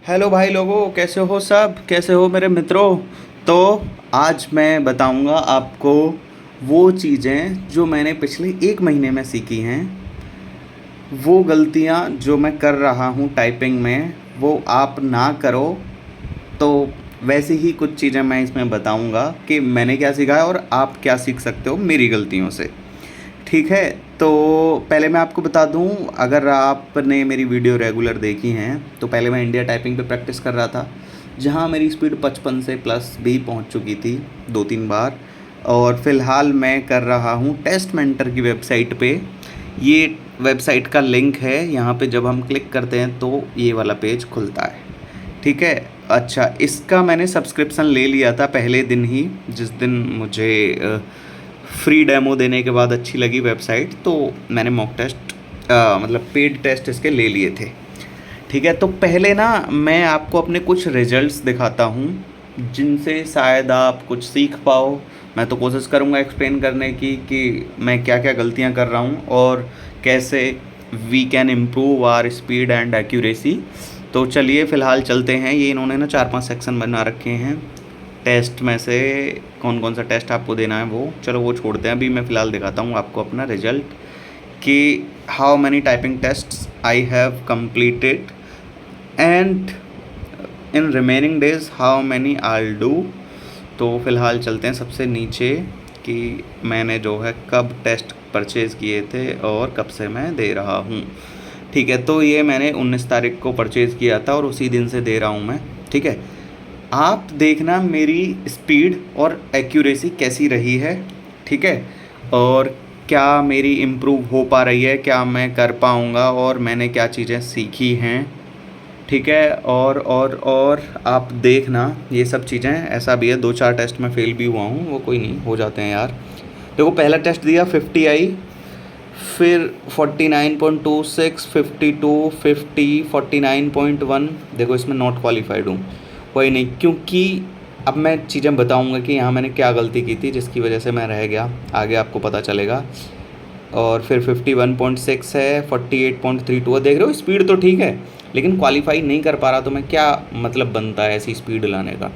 Hello भाई लोगों, कैसे हो सब? कैसे हो मेरे मित्रों? तो आज मैं बताऊंगा आपको वो चीज़ें जो मैंने पिछले 1 महीने में सीखी हैं। वो गलतियां जो मैं कर रहा हूं टाइपिंग में, वो आप ना करो। तो वैसे ही कुछ चीज़ें मैं इसमें बताऊंगा कि मैंने क्या सीखा है और आप क्या सीख सकते हो मेरी गलतियों से। ठीक है। तो पहले मैं आपको बता दूं, अगर आपने मेरी वीडियो रेगुलर देखी हैं तो पहले मैं इंडिया टाइपिंग पे प्रैक्टिस कर रहा था, जहां मेरी स्पीड 55 से प्लस भी पहुंच चुकी थी 2-3 बार। और फ़िलहाल मैं कर रहा हूं टेस्ट मेंटर की वेबसाइट पे। ये वेबसाइट का लिंक है, यहाँ पे जब हम क्लिक करते हैं तो ये वाला पेज खुलता है। ठीक है। अच्छा, इसका मैंने सब्सक्रिप्शन ले लिया था पहले दिन ही, जिस दिन मुझे फ्री डेमो देने के बाद अच्छी लगी वेबसाइट, तो मैंने मॉक टेस्ट मतलब पेड टेस्ट इसके ले लिए थे। ठीक है। तो पहले ना मैं आपको अपने कुछ रिजल्ट्स दिखाता हूँ, जिनसे शायद आप कुछ सीख पाओ। मैं तो कोशिश करूँगा एक्सप्लेन करने की कि मैं क्या क्या गलतियाँ कर रहा हूँ और कैसे we can improve our speed and accuracy. तो चलिए फ़िलहाल चलते हैं। ये इन्होंने ना 4-5 सेक्शन बना रखे हैं टेस्ट में से। कौन कौन सा टेस्ट आपको देना है वो चलो वो छोड़ते हैं। अभी मैं फ़िलहाल दिखाता हूँ आपको अपना रिजल्ट कि how many typing tests I have completed and in remaining days how many I do. तो फ़िलहाल चलते हैं सबसे नीचे कि मैंने जो है कब टेस्ट परचेज़ किए थे और कब से मैं दे रहा हूँ। ठीक है। तो ये मैंने 19 तारीख को परचेज़ किया था और उसी दिन से दे रहा हूँ मैं। ठीक है। आप देखना मेरी स्पीड और एक्यूरेसी कैसी रही है। ठीक है। और क्या मेरी इम्प्रूव हो पा रही है, क्या मैं कर पाऊँगा और मैंने क्या चीज़ें सीखी हैं। ठीक है। और आप देखना ये सब चीज़ें। ऐसा भी है 2-4 टेस्ट में फ़ेल भी हुआ हूँ, वो कोई नहीं, हो जाते हैं यार। देखो पहला टेस्ट दिया 50 आई, फिर 49.26, 52, 50, 49.1। देखो इसमें नॉट क्वालिफाइड हूँ। कोई नहीं, क्योंकि अब मैं चीज़ें बताऊंगा कि यहाँ मैंने क्या गलती की थी जिसकी वजह से मैं रह गया, आगे आपको पता चलेगा। और फिर 51.6 है, 48.32 है। देख रहे हो स्पीड तो ठीक है, लेकिन क्वालिफाई नहीं कर पा रहा, तो मैं क्या मतलब बनता है ऐसी स्पीड लाने का।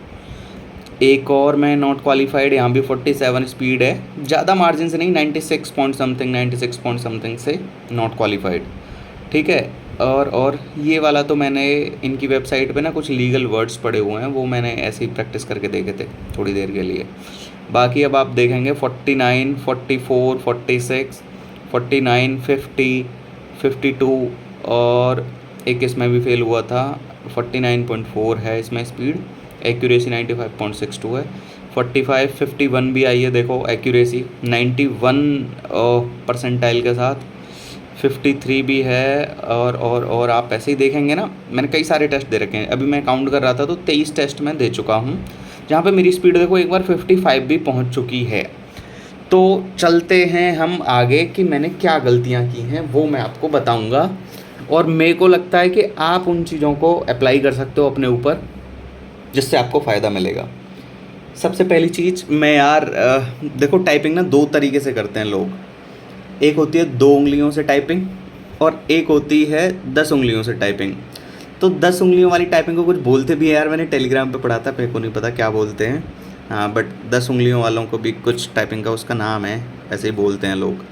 एक और मैं नॉट क्वालिफाइड, यहाँ भी 47 स्पीड है, ज़्यादा मार्जिन से नहीं, 96 पॉइंट समथिंग, 96 पॉइंट समथिंग से नॉट क्वालिफाइड। ठीक है। और ये वाला तो मैंने इनकी वेबसाइट पे ना कुछ लीगल वर्ड्स पड़े हुए हैं, वो मैंने ऐसे ही प्रैक्टिस करके देखे थे थोड़ी देर के लिए। बाकी अब आप देखेंगे 49, 44, 46, 49, 50, 52 और एक इसमें भी फेल हुआ था। 49.4 है इसमें स्पीड, एक्यूरेसी 95.62 है। 45, 51 भी आई है, देखो एक्यूरेसी 91 परसेंटाइल के साथ। 53 भी है। और आप ऐसे ही देखेंगे ना, मैंने कई सारे टेस्ट दे रखे हैं, अभी मैं काउंट कर रहा था तो 23 टेस्ट मैं दे चुका हूँ, जहाँ पे मेरी स्पीड देखो एक बार 55 भी पहुँच चुकी है। तो चलते हैं हम आगे कि मैंने क्या गलतियाँ की हैं, वो मैं आपको बताऊँगा। और मेरे को लगता है कि आप उन चीज़ों को अप्लाई कर सकते हो अपने ऊपर, जिससे आपको फ़ायदा मिलेगा। सबसे पहली चीज़ मैं यार देखो टाइपिंग ना 2 तरीके से करते हैं लोग। एक होती है 2 उंगलियों से टाइपिंग और एक होती है 10 उंगलियों से टाइपिंग। तो 10 उंगलियों वाली टाइपिंग को कुछ बोलते भी है यार, मैंने टेलीग्राम पे पढ़ा था, मेरे को नहीं पता क्या बोलते हैं। हाँ, बट 10 उंगलियों वालों को भी कुछ टाइपिंग का उसका नाम है, ऐसे ही बोलते हैं लोग।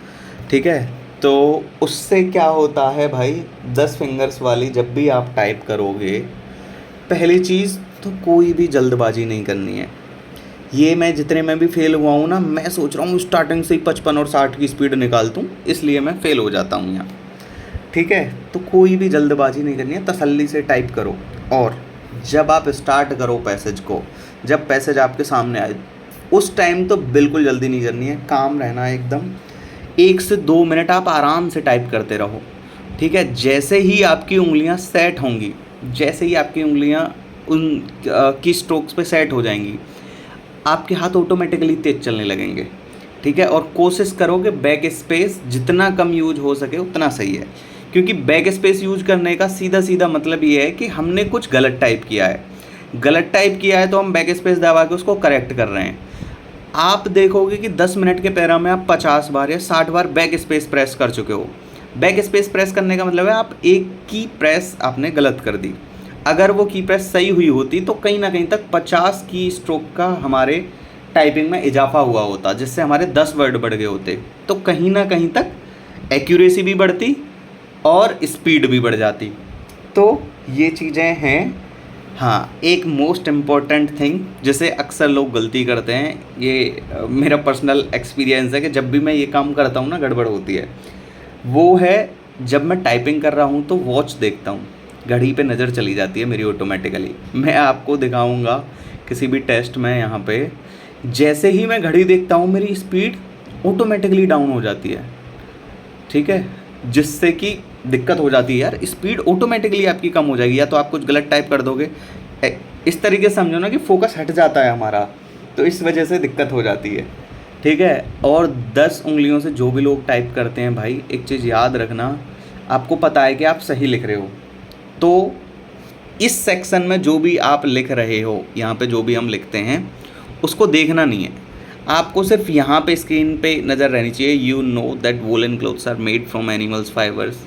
ठीक है। तो उससे क्या होता है भाई, 10 फिंगर्स वाली जब भी आप टाइप करोगे, पहली चीज़ तो कोई भी जल्दबाजी नहीं करनी है। ये मैं जितने में भी फेल हुआ हूँ ना, मैं सोच रहा हूँ स्टार्टिंग से ही 55 और 60 की स्पीड निकाल दूँ, इसलिए मैं फेल हो जाता हूँ यहाँ। ठीक है। तो कोई भी जल्दबाजी नहीं करनी है, तसल्ली से टाइप करो। और जब आप स्टार्ट करो पैसेज को, जब पैसेज आपके सामने आए, उस टाइम तो बिल्कुल जल्दी नहीं करनी है, काम रहना है एकदम। 1 से 2 मिनट आप आराम से टाइप करते रहो। ठीक है। जैसे ही आपकी उंगलियां सेट होंगी, जैसे ही आपकी उंगलियां उन की स्ट्रोक्स पे सेट हो जाएंगी, आपके हाथ ऑटोमेटिकली तेज चलने लगेंगे। ठीक है। और कोशिश करो कि बैक स्पेस जितना कम यूज हो सके उतना सही है, क्योंकि बैक स्पेस यूज करने का सीधा सीधा मतलब ये है कि हमने कुछ गलत टाइप किया है। गलत टाइप किया है तो हम बैक स्पेस दबा के उसको करेक्ट कर रहे हैं। आप देखोगे कि 10 मिनट के पैरा में आप 50 बार या 60 बार बैक स्पेस प्रेस कर चुके हो। बैक स्पेस प्रेस करने का मतलब है आप एक की प्रेस आपने गलत कर दी। अगर वो की प्रेस सही हुई होती तो कहीं ना कहीं तक 50 की स्ट्रोक का हमारे टाइपिंग में इजाफा हुआ होता, जिससे हमारे 10 वर्ड बढ़ गए होते। तो कहीं ना कहीं तक एक्यूरेसी भी बढ़ती और स्पीड भी बढ़ जाती। तो ये चीज़ें हैं। हाँ, एक मोस्ट इम्पॉर्टेंट थिंग जिसे अक्सर लोग गलती करते हैं, ये मेरा पर्सनल एक्सपीरियंस है कि जब भी मैं ये काम करता हूँ ना गड़बड़ होती है, वो है जब मैं टाइपिंग कर रहा हूँ तो वॉच देखता हूँ, घड़ी पे नज़र चली जाती है मेरी ऑटोमेटिकली। मैं आपको दिखाऊंगा किसी भी टेस्ट में यहाँ पे, जैसे ही मैं घड़ी देखता हूँ मेरी स्पीड ऑटोमेटिकली डाउन हो जाती है, ठीक है, जिससे कि दिक्कत हो जाती है यार, स्पीड ऑटोमेटिकली आपकी कम हो जाएगी, या तो आप कुछ गलत टाइप कर दोगे, इस तरीके से समझो ना कि फोकस हट जाता है हमारा, तो इस वजह से दिक्कत हो जाती है, ठीक है। और 10 उंगलियों से जो भी लोग टाइप करते हैं भाई, एक चीज़ याद रखना, आपको पता है कि आप सही लिख रहे हो, तो इस सेक्शन में जो भी आप लिख रहे हो, यहाँ पे जो भी हम लिखते हैं उसको देखना नहीं है, आपको सिर्फ यहाँ पे स्क्रीन पे नज़र रहनी चाहिए। You know that woollen clothes are made from animals fibres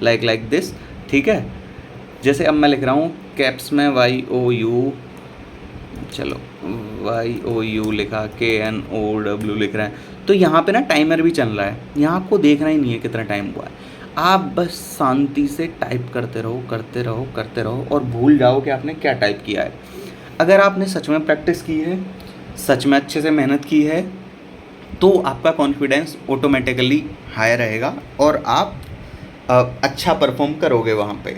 like this, ठीक है। जैसे अब मैं लिख रहा हूँ कैप्स में YOU, चलो YOU लिखा, KNOW लिख रहे हैं, तो यहाँ पे ना टाइमर भी चल रहा है, यहाँ आपको देखना ही नहीं है कितना टाइम हुआ है, आप बस शांति से टाइप करते रहो करते रहो करते रहो और भूल जाओ कि आपने क्या टाइप किया है। अगर आपने सच में प्रैक्टिस की है, सच में अच्छे से मेहनत की है, तो आपका कॉन्फिडेंस ऑटोमेटिकली हाई रहेगा और आप अच्छा परफॉर्म करोगे वहाँ पे।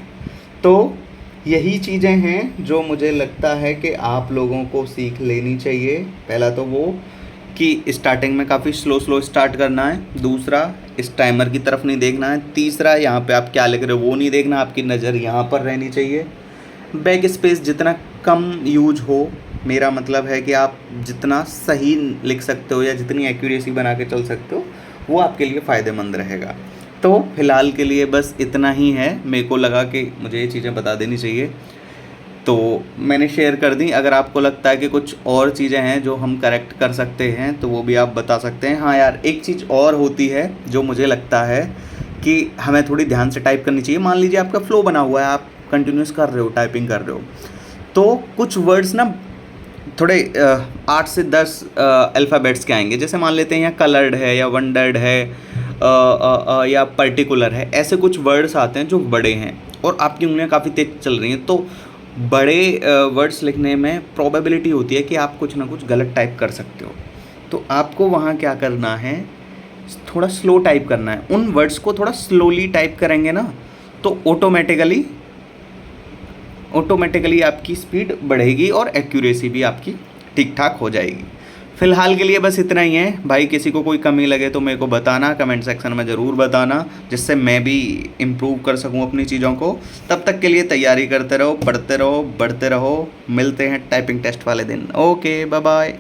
तो यही चीज़ें हैं जो मुझे लगता है कि आप लोगों को सीख लेनी चाहिए। पहला तो वो कि स्टार्टिंग में काफ़ी स्लो स्टार्ट करना है, दूसरा इस टाइमर की तरफ नहीं देखना है, तीसरा यहाँ पे आप क्या लिख रहे हो वो नहीं देखना, आपकी नज़र यहाँ पर रहनी चाहिए। बैक स्पेस जितना कम यूज हो, मेरा मतलब है कि आप जितना सही लिख सकते हो या जितनी एक्यूरेसी बना के चल सकते हो वो आपके लिए फ़ायदेमंद रहेगा। तो फ़िलहाल के लिए बस इतना ही है, मेरे को लगा कि मुझे ये चीज़ें बता देनी चाहिए, तो मैंने शेयर कर दी। अगर आपको लगता है कि कुछ और चीज़ें हैं जो हम करेक्ट कर सकते हैं तो वो भी आप बता सकते हैं। हाँ यार, एक चीज़ और होती है जो मुझे लगता है कि हमें थोड़ी ध्यान से टाइप करनी चाहिए। मान लीजिए आपका फ्लो बना हुआ है, आप कंटिन्यूस कर रहे हो, टाइपिंग कर रहे हो, तो कुछ वर्ड्स ना थोड़े 8 से 10 अल्फ़ाबेट्स के आएंगे। जैसे मान लेते हैं यहाँ कलर्ड है या वंडर्ड है या पर्टिकुलर है, ऐसे कुछ वर्ड्स आते हैं जो बड़े हैं और आपकी उंगलियाँ काफ़ी तेज चल रही हैं, तो बड़े वर्ड्स लिखने में प्रोबेबिलिटी होती है कि आप कुछ ना कुछ गलत टाइप कर सकते हो। तो आपको वहाँ क्या करना है, थोड़ा स्लो टाइप करना है। उन वर्ड्स को थोड़ा स्लोली टाइप करेंगे ना तो ऑटोमेटिकली आपकी स्पीड बढ़ेगी और एक्यूरेसी भी आपकी ठीक ठाक हो जाएगी। फ़िलहाल के लिए बस इतना ही है भाई। किसी को कोई कमी लगे तो मेरे को बताना, कमेंट सेक्शन में ज़रूर बताना, जिससे मैं भी इम्प्रूव कर सकूं अपनी चीज़ों को। तब तक के लिए तैयारी करते रहो, पढ़ते रहो, बढ़ते रहो। मिलते हैं टाइपिंग टेस्ट वाले दिन। Okay, bye bye.